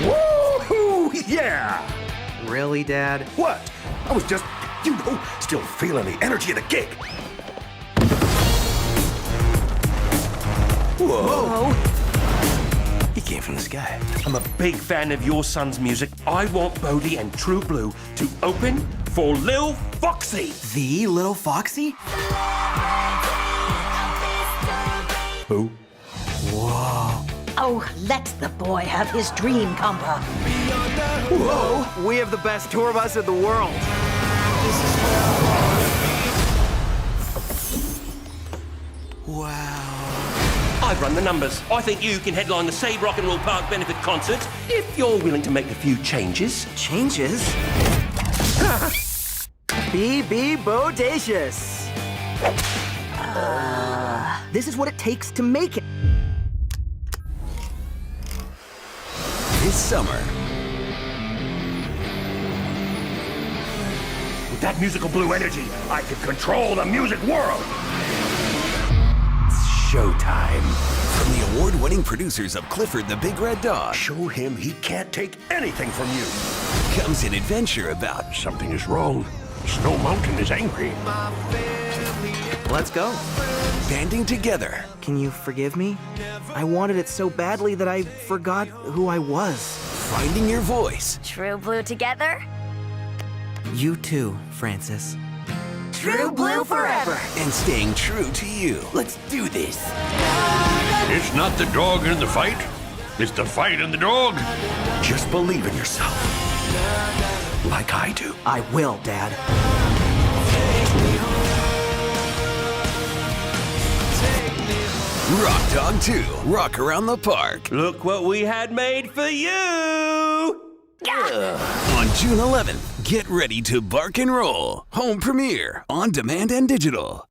Woohoo! Yeah! Really, Dad? What? I was just, still feeling the energy of the gig. Whoa. He came from the sky. I'm a big fan of your son's music. I want Bodie and True Blue to open for Lil Foxy. The Little Foxy? Who? Whoa. Oh, let the boy have his dream, Compa. Whoa! We have the best tour bus in the world. Wow. I've run the numbers. I think you can headline the Save Rock and Roll Park benefit concert if you're willing to make a few changes. Changes? Be bodacious. This is what it takes to make it. This summer, With that musical blue energy, I could control the music world. It's showtime. from the award-winning producers of Clifford the Big Red Dog, Show him he can't take anything from you. comes an adventure about Something is wrong. Snow Mountain is angry. Let's go. banding together, Can you forgive me? I wanted it so badly that I forgot who I was. finding your voice, True Blue together? You too, Francis. True Blue forever. and staying true to you. Let's do this. It's not the dog in the fight. It's the fight in the dog. Just believe in yourself. Like I do. I will, Dad. Rock Dog 2, Rock Around the Park. Look what we had made for you! On June 11th, get ready to bark and roll. Home premiere, on demand and digital.